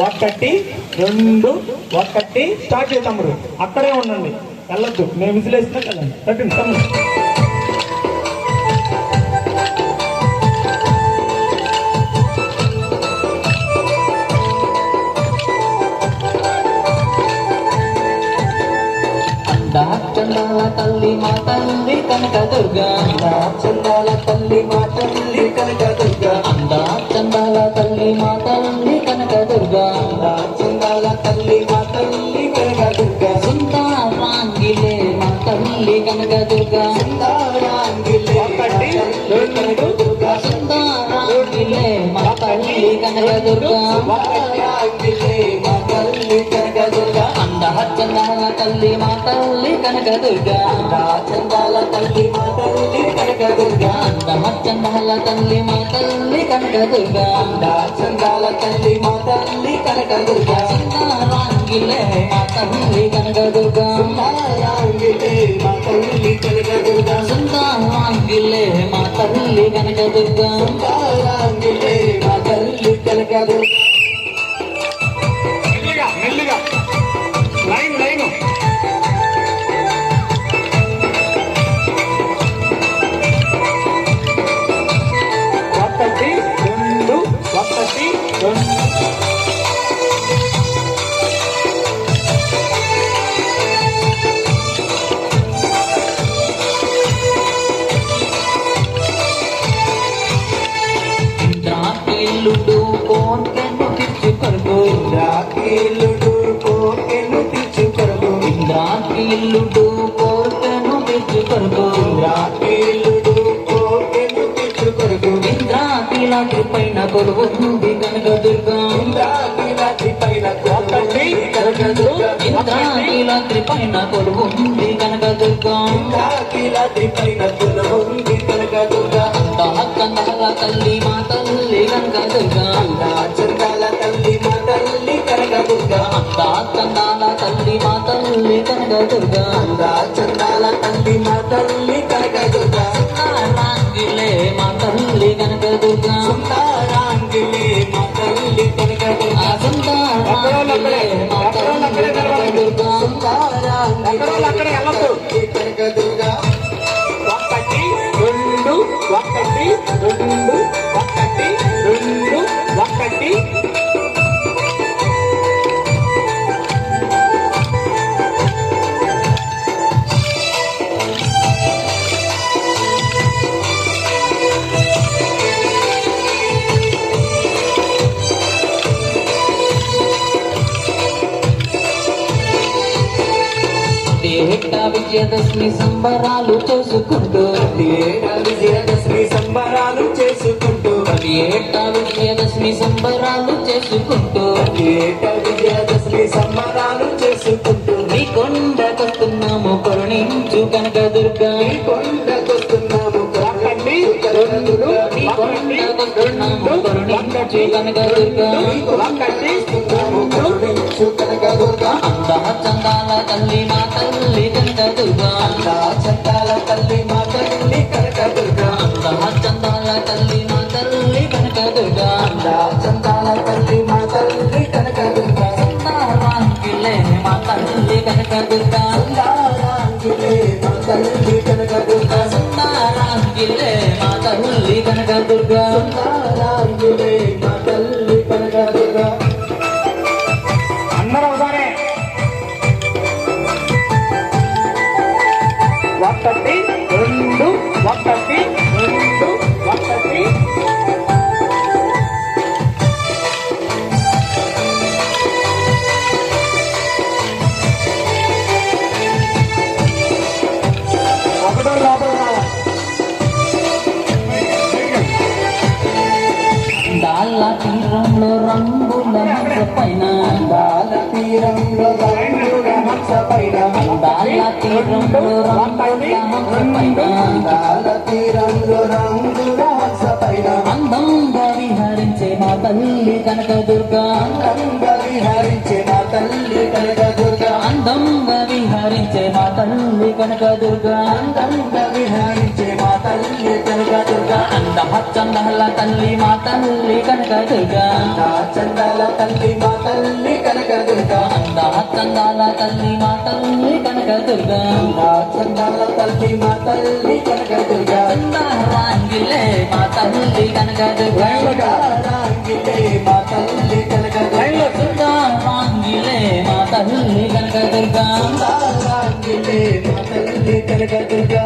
ఒకటి రెండు ఒకటి స్టార్ట్ చేయి తమ్ముడు. అక్కడే ఉండండి, వెళ్ళొద్దు. మేము విజిలేసినా కదండి. కట్టండి తమ్ముడు. చందాల తల్లి మా తల్లి కనక దుర్గా, చందాల తల్లి మా తల్లి కనక దుర్గా, చందాల తల్లి మా తల్లి కనక దుర్గా, చందాల తల్లి మా తల్లి కనక దుర్గా, సుందరాంగిలే మా తల్లి కనక దుర్గా, సుందరాంగిలే ఒకటి రెండు సుందరాంగిలే మా తల్లి కనక దుర్గా, సుందరాంగిలే మా తల్లి కనక దుర్గా, చందాల తల్లి మా తల్లి కనక దుర్గా, చందాల తల్లి మా తల్లి కనక దుర్గా, చందాల తల్లి మా తల్లి కనక దుర్గా, చందాల తల్లి మా తల్లి కనక దుర్గా, సుందరాంగిలే మా తల్లి కనక దుర్గా, సుందరాంగిలే మా తల్లి కనక దుర్గా, సుందరాంగిలే మా తల్లి కనక దుర్గా, సుందరాంగిలే మా తల్లి కనక దుర్గా. మెల్లిగా లైన్ లైన్ ఒకటి రెండు ఒకటి రెండు ఇంద్రాకిలుడు కోర్కెను తెచ్చుకొరకు, ఇంద్రాకిలుడు కోర్కెను తెచ్చుకొరకు, ఇంద్రాకిలుడు కోర్కెను తెచ్చుకొరకు, ఇంద్రాకిలుడు కోర్కెను తెచ్చుకొరకు, ఇంద్రాకిలాద్రి పైన కొలువుంది కనక దుర్గా, ఇంద్రాకిలాద్రి పైన ఒకటి కనక దుర్గా, ఇంద్రాకిలాద్రి పైన కొలువుంది కనక దుర్గా, ఇంద్రాకిలాద్రి పైన కొలువుంది కనక దుర్గా, చందాల తల్లి మా తల్లి కనక దుర్గా, చందాల తల్లి మా తల్లి కనక దుర్గా, చందాల తల్లి మా తల్లి కనక దుర్గా, చందాల తల్లి మా తల్లి కనక దుర్గా, సుందరాంగిలే మా తల్లి కనక దుర్గా, సుందరాంగిలే మా తల్లి కనక దుర్గా, సుందరాంగిలే మా తల్లి కనక దుర్గా, సుందరాంగిలే కనక దుర్గా. ఒకటి రెండు ఒకటి రెండు ఒకటి రెండు ఒకటి విజయదశమి సంబరాలు చేసుకుంటూ, విజయదశమి సంబరాలు చేసుకుంటూ, విజయదశమి సంబరాలు చేసుకుంటూ, విజయదశమి సంబరాలు చేసుకుంటూ, నీ కొండకొస్తున్నాము కరుణించు కనక దుర్గా, నీ కొండకొస్తున్నాము కరుణించు కనక దుర్గా, నీ కొండకొస్తున్నాము కరుణించు కనక దుర్గా, కరుణించు కనక దుర్గా, చందాల తల్లి మా తల్లి కనక దుర్గా, చందాల తల్లి మా తల్లి కనక దుర్గా, చందాల తల్లి మా తల్లి కనక దుర్గా, చందాల తల్లి మా తల్లి కనక దుర్గా, సుందరాంగిలే మా తల్లి కనక దుర్గా, సుందరాంగిలే మా తల్లి కనక దుర్గా, సుందరాంగిలే మా తల్లి కనక దుర్గా, సుందరాంగిలే మా తల్లి కనక దుర్గా. అందరూ ఒకసారి ఒకటి రెండు ఒకటి రెండు ఒకటి ఒకటో లోపల రావాలి. దాల తీరంలో రంగుల హంస పైన, దాల తీరంలో రంగుల హంస పైన, దాల తీరంలో రంగుల హంస పైన, దాల తీరంలో రంగుల హంస పైన, అందంగా విహరించే మా తల్లి కనక దుర్గా, అందంగా విహరించే మా తల్లి కనక దుర్గా, అందంగా విహరించే మా తల్లి కనక దుర్గా, అందంగా విహరించే మా తల్లి కనక కనకదుర్గ అంద చందాల తల్లి మా తల్లి కనకదుర్గ చందాల తల్లి మా తల్లి కనకదుర్గ అంద చందాల తల్లి మా తల్లి కనకదుర్గ చందాల తల్లి మా తల్లి కనకదుర్గ రాంగిలే మా తల్లి కనకదుర్గ రాంగిలే మా తల్లి కనకదుర్గ రాంగిలే మా తల్లి కనకదుర్గ రాంగిలే మా తల్లి కనకదుర్గ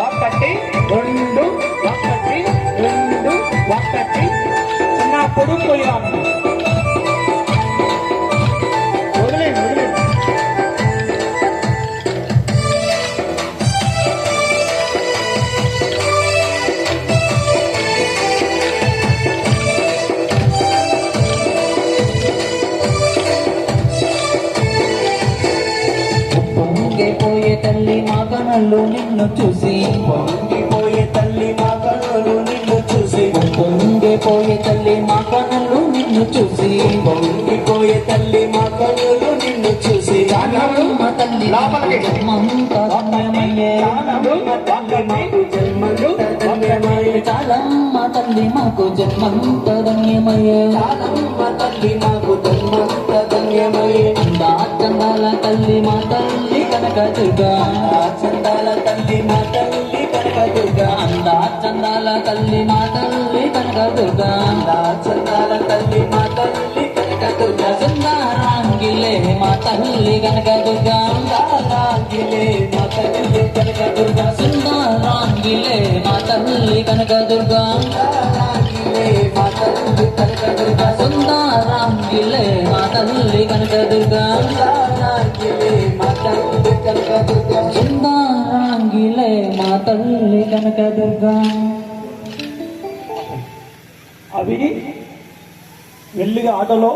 ఒకటి రెండు ఒకటి రెండు ఒకటి చిన్నప్పుడు పోయాము వదిలేండి వదిలేండి పొంగిపోయే తల్లి మా కనులు నిన్ను చూసి పొంగిపోయే తల్లి మా కనులు నిన్ను చూసి పొంగిపోయే తల్లి మా కనులు నిన్ను చూసి పొంగిపోయే తల్లి మా కనులు నిన్ను చూసి మా తల్లి జన్మంతా ధన్యమయ్యే చాలమ్మ తల్లి మాకు జన్మంత ధన్యమయ్యే చాలమ్మ తల్లి మాకు జన్మంత ధన్యమయ్యే చందాల తల్లి మా తల్లి కనకదుర్గ చందాల తల్లి మా తల్లి కనకదుర్గ అందా చందాల తల్లి మా తల్లి కనకదుర్గ చందాల తల్లి మా తల్లి కనకదుర్గ సుందరాంగిలే మా తల్లి కనకదుర్గ సుందరాంగిలే మా తల్లి కనకదుర్గ సుందరాంగిలే మా తల్లి కనకదుర్గ సుందరాంగిలే మా తల్లి కనకదుర్గ సుందరాంగిలే మా తల్లి కనకదుర్గ సుందరాంగిలే మా తల్లి కనకదుర్గ సుందరాంగిలే మా తల్లి కనకదుర్గ అవి వెళ్ళిగా ఆటోలో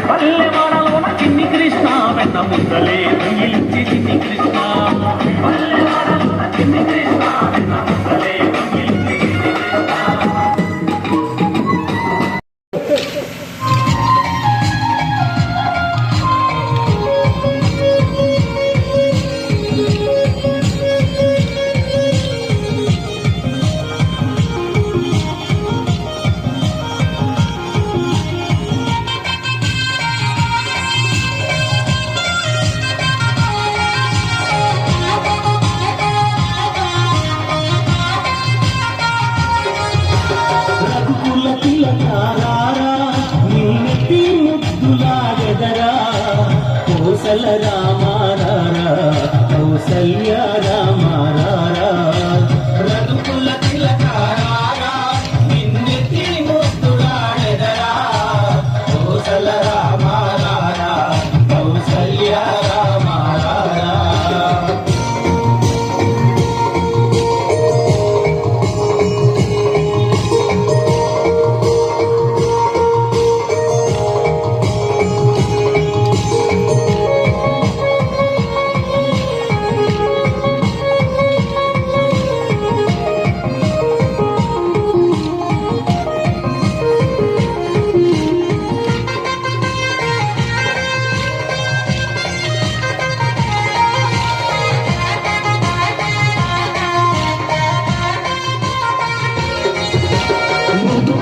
పల్లెవాడలోన చిన్ని కృష్ణ వెన్న ముద్దలే దొంగిలించి చిన్ని కృష్ణ పల్లెవాడలోన చిన్ని కృష్ణ వెన్న ముద్దలే దొంగిలించి చిన్ని కౌసల రామారారా కౌసల్య రామారారా రఘుకుల తిలకారారా నిన్నెత్తి ముద్దులాడెదరా కౌసల రామారారా కౌసల్య రామారారా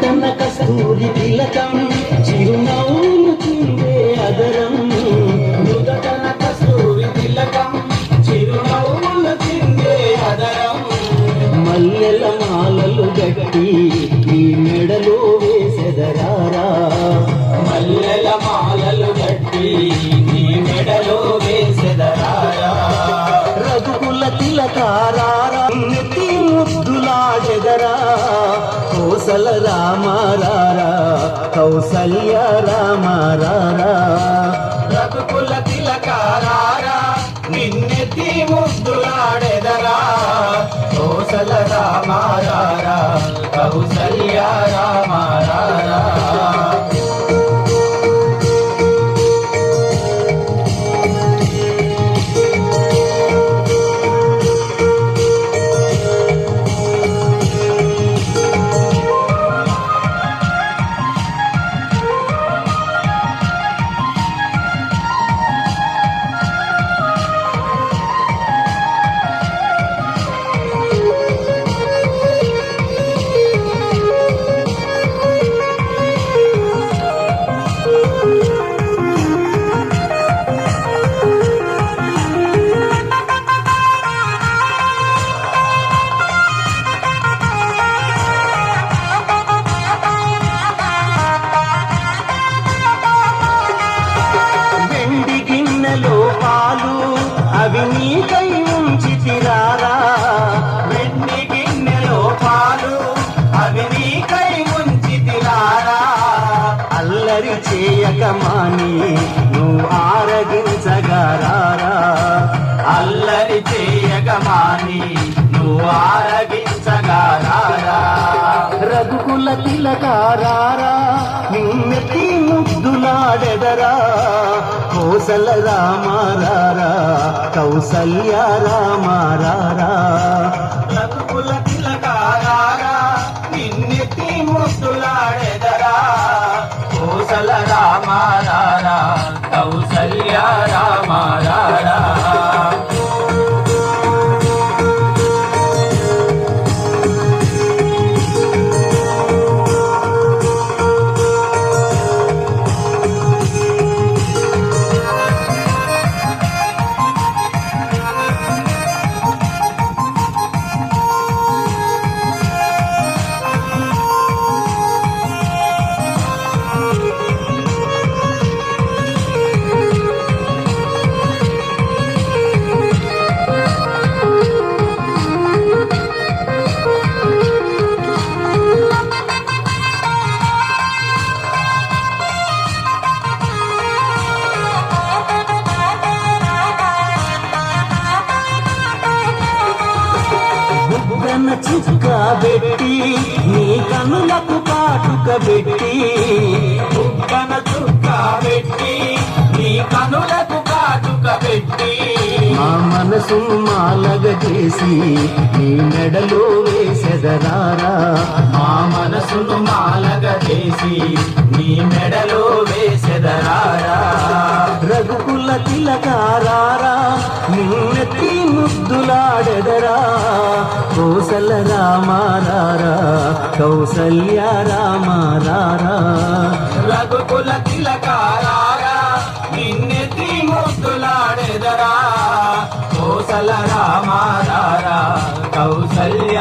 తన కస్తూరి తిలకం చిరునవ్వులు చిందే అదరం మృదతన కస్తూరి తిలకం చిరునవ్వులు చిందే అదరం మల్లెల మాలలు గట్టి ఈ మెడలో వేసెదరం గిన్నెలో పాలు అవి నీకై ఉంచితిరారా వెండి గిన్నెలో పాలు అవి నీకై ఉంచితిరారా అల్లరి చేయక మాని నువ్వు ఆరగించగరారా అల్లరి చేయక మాని నువ్వు ఆరగించగరారా రఘుకుల తిలకారారా నిన్నెత్తి ముద్దులాడెదరా కోసల రామారారా కౌసల్య రామారారా రఘుకుల తిలకారారా నిన్నెత్తి ముద్దులాడెదరా కోసల రామారారా కౌసల్య రామారారా బుగ్గన చుక్క పెట్టి నీ కనులకు కాటుక పెట్టి బుగ్గన చుక్క పెట్టి నీ కనులకు కాటుక పెట్టి మా మనసు మాలగ చేసి నీ మెడలో వేసెదరారా మా మనసును మాలగ చేసి నీ మెడలో వేసెదరారా రఘుకుల తిలకారారా నిన్నెత్తి ముద్దులాడెదరా కోసల రామారారా కౌసల్య రామారారా రఘుకుల తిలకారారా నిన్నెత్తి ముద్దులాడెదరా కోసల రామారారా కౌసల్య